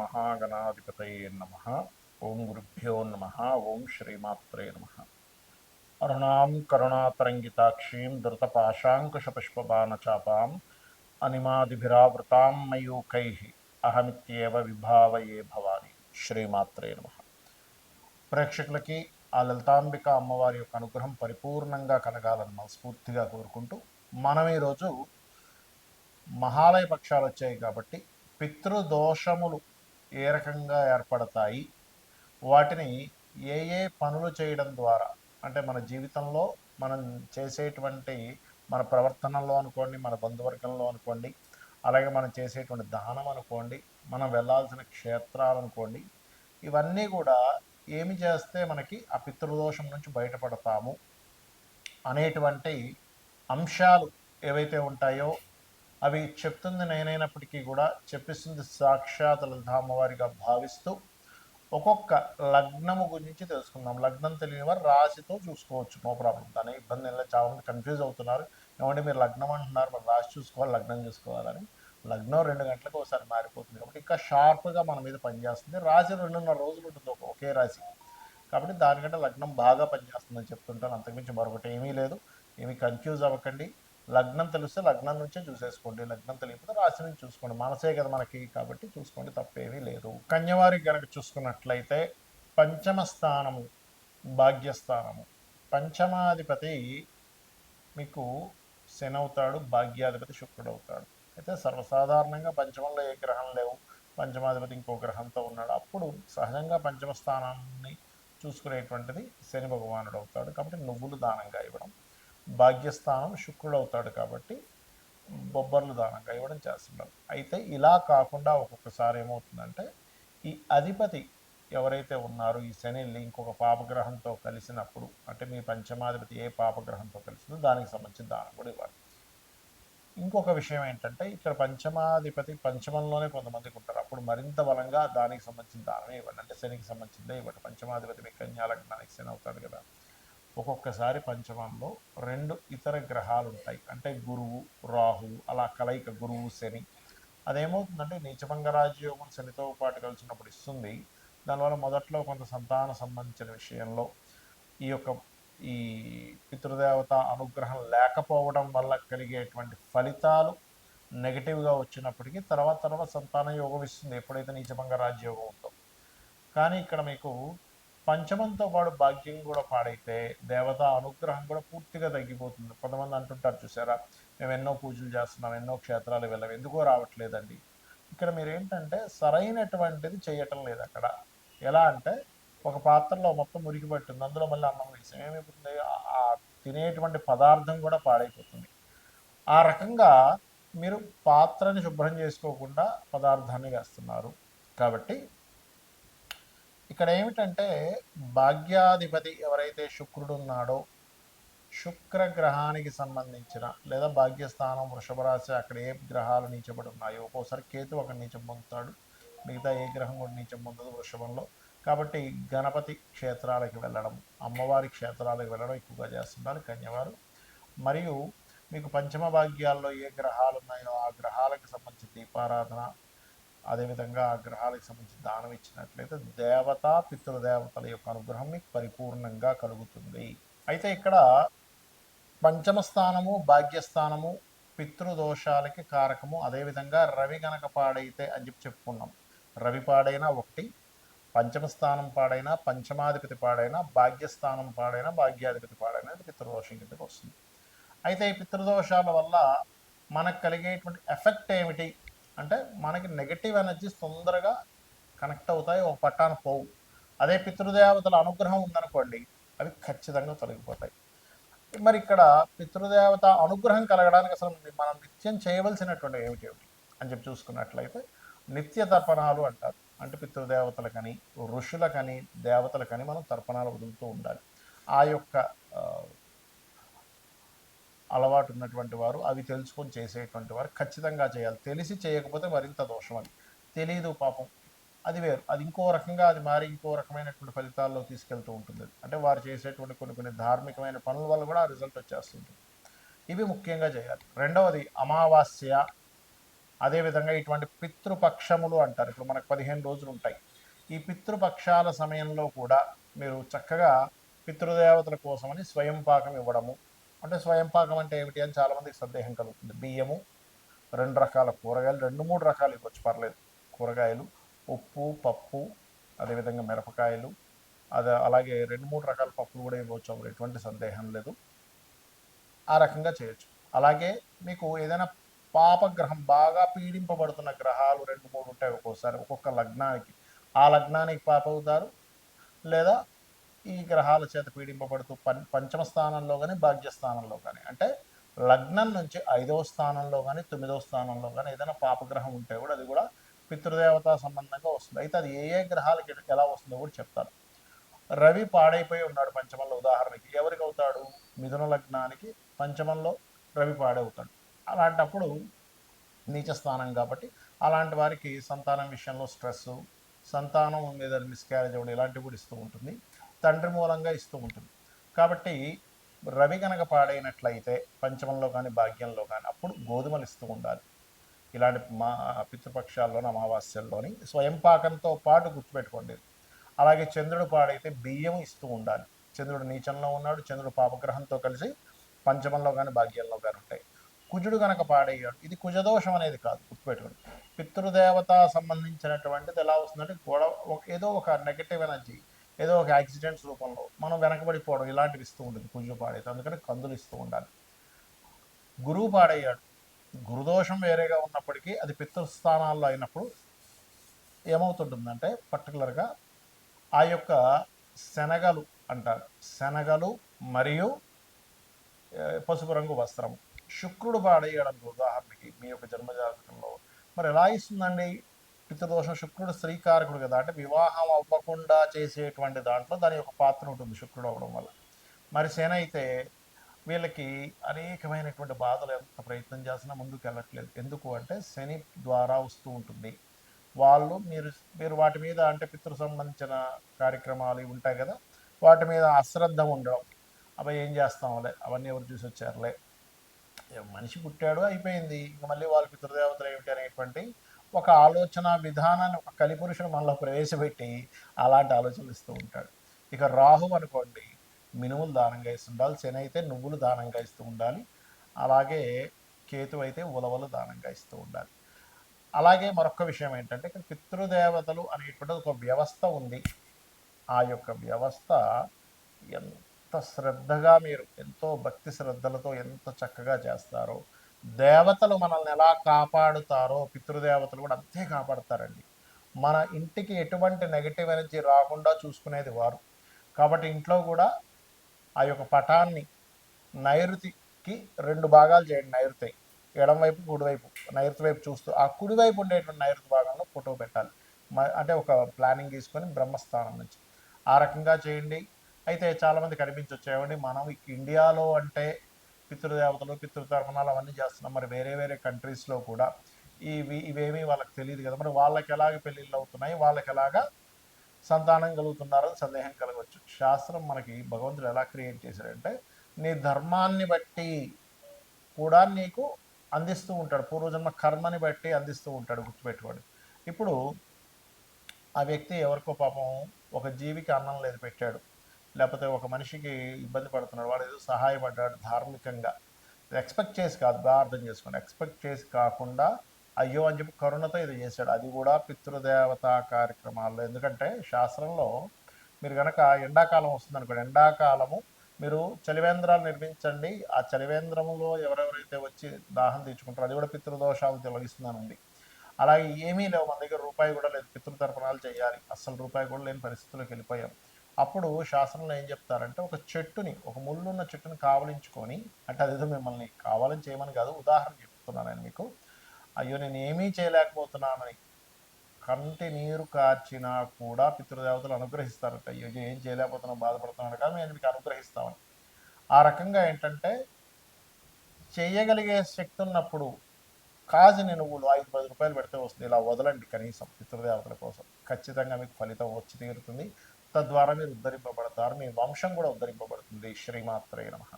శ్రీమహాగణాధిపతయే నమః. ఓం గురుభ్యో నమః. ఓం శ్రీమాత్రే నమః. అరుణాం కరుణాతరంగితాక్షీం ధృతపాశాంకుశపుష్పబాణచాపాం అనిమాదిభిరావృతాం మయూకైః అహమిత్యేవ విభావయే భవాని. శ్రీమాత్రే నమః. ప్రేక్షకులకి ఆ లలితాంబిక అమ్మవారి యొక్క అనుగ్రహం పరిపూర్ణంగా కలగాలని మనస్ఫూర్తిగా కోరుకుంటూ, మనం ఈరోజు మహాలయ పక్షాలు వచ్చాయి కాబట్టి పితృదోషములు ఏ రకంగా ఏర్పడతాయి, వాటిని ఏ ఏ పనులు చేయడం ద్వారా, అంటే మన జీవితంలో మనం చేసేటువంటి మన ప్రవర్తనలో అనుకోండి, మన బంధువర్గంలో అనుకోండి, అలాగే మనం చేసేటువంటి దానం అనుకోండి, మనం వెళ్ళాల్సిన క్షేత్రాలు అనుకోండి, ఇవన్నీ కూడా ఏమి చేస్తే మనకి ఆ పితృదోషం నుంచి బయటపడతాము అనేటువంటి అంశాలు ఏవైతే ఉంటాయో అవి చెప్తుంది నేనైనప్పటికీ కూడా చెప్పిస్తుంది సాక్షాత్ లలితామ్మవారిగా భావిస్తూ ఒక్కొక్క లగ్నము గురించి తెలుసుకుందాం. లగ్నం తెలియని వారు రాశితో చూసుకోవచ్చు, నో ప్రాబ్లం, దాని ఇబ్బంది లేదు. చాలా మంది కన్ఫ్యూజ్ అవుతున్నారు, ఏమంటే మీరు లగ్నం అంటున్నారు, మరి రాశి చూసుకోవాలి లగ్నం చూసుకోవాలని. లగ్నం 2 గంటలకు ఒకసారి మారిపోతుంది కాబట్టి ఇంకా షార్ప్గా మన మీద పనిచేస్తుంది. రాశి 2.5 రోజులు ఉంటుంది ఒకే రాశి కాబట్టి దానికంటే లగ్నం బాగా పనిచేస్తుందని చెప్తుంటాను, అంతకుమించి మరొకటి ఏమీ లేదు. ఏమీ కన్ఫ్యూజ్ అవ్వకండి. లగ్నం తెలిస్తే లగ్నం నుంచే చూసేసుకోండి, లగ్నం తెలియకపోతే రాశి నుంచి చూసుకోండి, మనసే కదా మనకి, కాబట్టి చూసుకోండి, తప్పేమీ లేదు. కన్యవారికి కనుక చూసుకున్నట్లయితే పంచమ స్థానము భాగ్యస్థానము. పంచమాధిపతి మీకు శని అవుతాడు, భాగ్యాధిపతి శుక్రుడు అవుతాడు. అయితే సర్వసాధారణంగా పంచమంలో ఏ గ్రహం లేవు, పంచమాధిపతి ఇంకో గ్రహంతో ఉన్నాడు, అప్పుడు సహజంగా పంచమ స్థానాన్ని చూసుకునేటువంటిది శని భగవానుడు అవుతాడు. కాబట్టి నువ్వులు దానంగా ఇవ్వడం. భాగ్యస్థానం శుక్రుడు అవుతాడు కాబట్టి బొబ్బర్లు దానంగా ఇవ్వడం చేస్తుంటారు. అయితే ఇలా కాకుండా ఒక్కొక్కసారి ఏమవుతుందంటే ఈ అధిపతి ఎవరైతే ఉన్నారో ఈ శని ఇంకొక పాపగ్రహంతో కలిసినప్పుడు, అంటే మీ పంచమాధిపతి ఏ పాపగ్రహంతో కలిసిందో దానికి సంబంధించిన దానం కూడా ఇవ్వాలి. ఇంకొక విషయం ఏంటంటే ఇక్కడ పంచమాధిపతి పంచమంలోనే కొంతమందికి ఉంటారు, అప్పుడు మరింత బలంగా దానికి సంబంధించిన దానమే ఇవ్వండి. అంటే శనికి సంబంధించిందే ఇవ్వండి. పంచమాధిపతి మీ కన్యా లగ్నానికి శని అవుతాడు కదా, ఒక్కొక్కసారి పంచమంలో 2 ఇతర గ్రహాలు ఉంటాయి, అంటే గురువు రాహువు, అలా కలయిక గురువు శని. అదేమవుతుందంటే నీచభంగ రాజయోగం శనితో పాటు కలిసినప్పుడు ఇస్తుంది. దానివల్ల మొదట్లో కొంత సంతాన సంబంధించిన విషయంలో ఈ పితృదేవత అనుగ్రహం లేకపోవడం వల్ల కలిగేటువంటి ఫలితాలు నెగిటివ్గా వచ్చినప్పటికీ తర్వాత సంతాన యోగం ఇస్తుంది ఎప్పుడైతే నీచభంగ రాజయోగం ఉందో. కానీ ఇక్కడ మీకు పంచమంతో పాటు భాగ్యం కూడా పాడైతే దేవతా అనుగ్రహం కూడా పూర్తిగా తగ్గిపోతుంది. కొంతమంది అంటుంటారు చూసారా, మేము ఎన్నో పూజలు చేస్తున్నాం, ఎన్నో క్షేత్రాలు వెళ్ళాం, ఎందుకో రావట్లేదండి. ఇక్కడ మీరు ఏంటంటే సరైనటువంటిది చేయటం లేదు అక్కడ. ఎలా అంటే ఒక పాత్రలో మొత్తం మురికి పట్టింది, అందులో మళ్ళీ అన్నం వేసాం, ఏమైపోతుంది, ఆ తినేటువంటి పదార్థం కూడా పాడైపోతుంది. ఆ రకంగా మీరు పాత్రని శుభ్రం చేసుకోకుండా పదార్థాన్ని వేస్తున్నారు. కాబట్టి ఇక్కడ ఏమిటంటే భాగ్యాధిపతి ఎవరైతే శుక్రుడు ఉన్నాడో, శుక్రగ్రహానికి సంబంధించిన లేదా భాగ్యస్థానం వృషభ రాశి అక్కడ ఏ గ్రహాలు నీచబడి ఉన్నాయో, ఒక్కోసారి కేతు అక్కడ నీచం పొందుతాడు, మిగతా ఏ గ్రహం కూడా నీచం పొందదు వృషభంలో. కాబట్టి గణపతి క్షేత్రాలకు వెళ్ళడం, అమ్మవారి క్షేత్రాలకు వెళ్ళడం ఎక్కువగా చేస్తున్నారు కన్యవారు. మరియు మీకు పంచమ భాగ్యాల్లో ఏ గ్రహాలు ఉన్నాయో ఆ గ్రహాలకు సంబంధించి దీపారాధన, అదేవిధంగా ఆ గ్రహాలకు సంబంధించి దానం ఇచ్చినట్లయితే దేవత పితృదేవతల యొక్క అనుగ్రహం మీకు పరిపూర్ణంగా కలుగుతుంది. అయితే ఇక్కడ పంచమ స్థానము భాగ్యస్థానము పితృదోషాలకి కారకము. అదేవిధంగా రవి గనక పాడైతే అని చెప్పుకున్నాం, రవి పాడైనా ఒకటి, పంచమ స్థానం పాడైనా, పంచమాధిపతి పాడైనా, భాగ్యస్థానం పాడైనా, భాగ్యాధిపతి పాడైనా అది పితృదోషం కిందకి వస్తుంది. అయితే ఈ పితృదోషాల వల్ల మనకు కలిగేటువంటి ఎఫెక్ట్ ఏమిటి అంటే, మనకి నెగటివ్ ఎనర్జీస్ తొందరగా కనెక్ట్ అవుతాయి, ఒక పట్టాన పోవు. అదే పితృదేవతల అనుగ్రహం ఉందనుకోండి, అవి ఖచ్చితంగా తొలగిపోతాయి. మరి ఇక్కడ పితృదేవత అనుగ్రహం కలగడానికి అసలు మనం నిత్యం చేయవలసినటువంటి ఏమిటి అని చూసుకున్నట్లయితే నిత్య తర్పణాలు అంటారు. అంటే పితృదేవతలకని, ఋషులకని, దేవతలకని మనం తర్పణాలు వదులుతూ ఉండాలి. ఆ యొక్క అలవాటు ఉన్నటువంటి వారు, అవి తెలుసుకొని చేసేటువంటి వారు ఖచ్చితంగా చేయాలి. తెలిసి చేయకపోతే మరింత దోషం. అది తెలియదు పాపం, అది వేరు, అది ఇంకో రకంగా అది మారి ఇంకో రకమైనటువంటి ఫలితాల్లో తీసుకెళ్తూ ఉంటుంది. అంటే వారు చేసేటువంటి కొన్ని ధార్మికమైన పనుల వల్ల కూడా ఆ రిజల్ట్ వచ్చేస్తుంటుంది. ఇవి ముఖ్యంగా చేయాలి. రెండవది అమావాస్య, అదేవిధంగా ఇటువంటి పితృపక్షములు అంటారు. ఇప్పుడు మనకు 15 రోజులు ఉంటాయి. ఈ పితృపక్షాల సమయంలో కూడా మీరు చక్కగా పితృదేవతల కోసమని స్వయం పాకం ఇవ్వడము. అంటే స్వయం పాకం అంటే ఏమిటి అని చాలామందికి సందేహం కలుగుతుంది. బియ్యము, 2 రకాల కూరగాయలు, 2, 3 రకాలు ఇవ్వచ్చు పర్లేదు. కూరగాయలు, ఉప్పు, పప్పు, అదేవిధంగా మిరపకాయలు, అలాగే 2, 3 రకాల పప్పులు కూడా ఇవ్వచ్చు. అప్పుడు ఎటువంటి సందేహం లేదు. ఆ రకంగా చేయొచ్చు. అలాగే మీకు ఏదైనా పాపగ్రహం బాగా పీడింపబడుతున్న గ్రహాలు 2, 3 ఉంటాయి ఒక్కోసారి ఒక్కొక్క లగ్నానికి. ఆ లగ్నానికి పాప అవుతారు. లేదా ఈ గ్రహాల చేత పీడింపబడుతూ పంచమ స్థానంలో కానీ భాగ్యస్థానంలో కానీ అంటే లగ్నం నుంచి 5వ స్థానంలో కానీ 9వ స్థానంలో కానీ ఏదైనా పాపగ్రహం ఉంటే కూడా అది కూడా పితృదేవతా సంబంధంగా వస్తుంది. అయితే అది ఏ ఏ గ్రహాలకి ఎలా వస్తుందో కూడా చెప్తాను. రవి పాడైపోయి ఉన్నాడు పంచమంలో ఉదాహరణకి ఎవరికి అవుతాడు? మిథున లగ్నానికి పంచమంలో రవి పాడవుతాడు. అలాంటప్పుడు నీచ స్థానం కాబట్టి అలాంటి వారికి సంతానం విషయంలో స్ట్రెస్, సంతానం మీద మిస్క్యారేజ్ అవ్వడం ఇలాంటివి కూడా ఇస్తూ ఉంటుంది. తండ్రి మూలంగా ఇస్తూ ఉంటుంది. కాబట్టి రవి కనుక పాడైనట్లయితే పంచమంలో కానీ భాగ్యంలో కానీ అప్పుడు గోధుమలు ఇస్తూ ఉండాలి. ఇలాంటి మా పితృపక్షాల్లోని అమావాస్యల్లోని స్వయం పాకంతో పాటు గుర్తుపెట్టుకోండి. అలాగే చంద్రుడు పాడైతే బియ్యం ఇస్తూ ఉండాలి. చంద్రుడు నీచంలో ఉన్నాడు. చంద్రుడు పాపగ్రహంతో కలిసి పంచమంలో కానీ భాగ్యంలో కానీ ఉంటాయి. కుజుడు కనుక పాడయ్యాడు. ఇది కుజదోషం అనేది కాదు, గుర్తుపెట్టుకోండి. పితృదేవత సంబంధించినటువంటిది ఎలా వస్తుందంటే గొడవ, ఏదో ఒక నెగటివ్ ఎనర్జీ, ఏదో ఒక యాక్సిడెంట్స్ రూపంలో మనం వెనకబడిపోవడం ఇలాంటివి ఇస్తూ ఉంటుంది కుజుడు పాడైతే. అందుకని కందులు ఇస్తూ ఉండాలి. గురువు పాడయ్యాడు. గురుదోషం వేరేగా ఉన్నప్పటికీ అది పితృస్థానాల్లో అయినప్పుడు ఏమవుతుంటుందంటే పర్టికులర్గా ఆ యొక్క శనగలు అంటారు. శనగలు మరియు పసుపు రంగు వస్త్రము. శుక్రుడు పాడయ్యాడు ఉదాహరణకి మీ యొక్క జన్మజాతకంలో మరి ఎలా ఇస్తుందండి పితృదోషం? శుక్రుడు స్త్రీకారకుడు కదా, అంటే వివాహం అవ్వకుండా చేసేటువంటి దాంట్లో దాని యొక్క పాత్ర ఉంటుంది శుక్రుడు అవ్వడం వల్ల. మరి శని అయితే వీళ్ళకి అనేకమైనటువంటి బాధలు ఎంత ప్రయత్నం చేసినా ముందుకు వెళ్ళట్లేదు. ఎందుకు అంటే శని ద్వారా వస్తూ ఉంటుంది. వాళ్ళు మీరు వాటి మీద అంటే పితృ సంబంధించిన కార్యక్రమాలు ఉంటాయి కదా, వాటి మీద అశ్రద్ధ ఉండడం. అవి ఏం చేస్తాంలే, అవన్నీ ఎవరు చూసి వచ్చారులే, మనిషి పుట్టాడు అయిపోయింది, ఇంక మళ్ళీ వాళ్ళ పితృదేవతలు ఏమిటి అనేటువంటి ఒక ఆలోచన విధానాన్ని ఒక కలిపురుషుడు మనలో ప్రవేశపెట్టి అలాంటి ఆలోచనలు ఇస్తూ ఉంటాడు. ఇక రాహు అనుకోండి, మినుములు దానంగా ఇస్తుండాలి. శని అయితే నువ్వులు దానంగా ఇస్తూ ఉండాలి. అలాగే కేతు అయితే ఉలవలు దానంగా ఇస్తూ ఉండాలి. అలాగే మరొక విషయం ఏంటంటే ఇక్కడ పితృదేవతలు అనేటువంటి ఒక వ్యవస్థ ఉంది. ఆ యొక్క వ్యవస్థ ఎంత శ్రద్ధగా మీరు ఎంతో భక్తి శ్రద్ధలతో ఎంత చక్కగా చేస్తారో, దేవతలు మనల్ని ఎలా కాపాడుతారో పితృదేవతలు కూడా అంతే కాపాడుతారండి. మన ఇంటికి ఎటువంటి నెగటివ్ ఎనర్జీ రాకుండా చూసుకునేది వారు. కాబట్టి ఇంట్లో కూడా ఆ యొక్క పటాన్ని నైరుతికి 2 భాగాలు చేయండి. నైరుతి ఎడం వైపు, కుడివైపు. నైరుతి వైపు చూస్తూ ఆ కుడివైపు ఉండేటువంటి నైరుతి భాగంలో ఫోటో పెట్టాలి. అంటే ఒక ప్లానింగ్ తీసుకొని బ్రహ్మస్థానం నుంచి ఆ రకంగా చేయండి. అయితే చాలామంది కనిపించవచ్చు, ఏమండి మనం ఇండియాలో అంటే పితృదేవతలు, పితృతర్పణాలు అవన్నీ చేస్తున్నాం, మరి వేరే వేరే కంట్రీస్లో కూడా ఇవేమీ వాళ్ళకి తెలియదు కదా, మరి వాళ్ళకి ఎలాగ పెళ్ళిళ్ళు అవుతున్నాయి, వాళ్ళకి ఎలాగా సంతానం కలుగుతున్నారని సందేహం కలగవచ్చు. శాస్త్రం మనకి భగవంతుడు ఎలా క్రియేట్ చేశాడంటే నీ ధర్మాన్ని బట్టి కూడా నీకు అందిస్తూ ఉంటాడు. పూర్వజన్మ కర్మని బట్టి అందిస్తూ ఉంటాడు, గుర్తుపెట్టుకోండి. ఇప్పుడు ఆ వ్యక్తి ఎవరికో పాపం ఒక జీవికి అన్నం లేదు పెట్టాడు, లేకపోతే ఒక మనిషికి ఇబ్బంది పడుతున్నాడు, వాడు ఏదో సహాయపడ్డాడు ధార్మికంగా. ఎక్స్పెక్ట్ చేసి కాదు, బాగా అర్థం చేసుకోండి. ఎక్స్పెక్ట్ చేసి కాకుండా అయ్యో అని చెప్పి కరుణతో ఇది చేశాడు. అది కూడా పితృదేవతా కార్యక్రమాల్లో. ఎందుకంటే శాస్త్రంలో మీరు కనుక ఎండాకాలం వస్తుంది అనుకోండి, ఎండాకాలము మీరు చలివేంద్రాలు నిర్మించండి. ఆ చలివేంద్రంలో ఎవరెవరైతే వచ్చి దాహం తీర్చుకుంటారో అది కూడా పితృదోషాలు తొలగిస్తుందనండి. అలాగే ఏమీ లేవు, మన దగ్గర రూపాయి కూడా లేదు, పితృతర్పణాలు చేయాలి, అస్సలు రూపాయి కూడా లేని పరిస్థితుల్లోకి వెళ్ళిపోయాం. అప్పుడు శాస్త్రంలో ఏం చెప్తారంటే ఒక చెట్టుని, ఒక ముళ్ళున్న చెట్టుని కావలించుకొని, అంటే అదేదో మిమ్మల్ని కావాలని చేయమని కాదు, ఉదాహరణ చెప్తున్నాను నేను మీకు. అయ్యో నేను ఏమీ చేయలేకపోతున్నానని కంటి నీరు కార్చినా కూడా పితృదేవతలు అనుగ్రహిస్తారట. అయ్యో ఏం చేయలేకపోతున్నాం, బాధపడుతున్నాను కాదు, నేను మీకు అనుగ్రహిస్తామని. ఆ రకంగా ఏంటంటే చేయగలిగే శక్తి ఉన్నప్పుడు కాజుని నువ్వులు 5-10 రూపాయలు పెడితే వస్తుంది, ఇలా వదలండి కనీసం పితృదేవతల కోసం. ఖచ్చితంగా మీకు ఫలితం వచ్చి తీరుతుంది. తద్వారా మీరు ఉద్ధరింపబడతారు, మీ వంశం కూడా ఉద్ధరింపబడుతుంది. శ్రీమాత్రే నమః.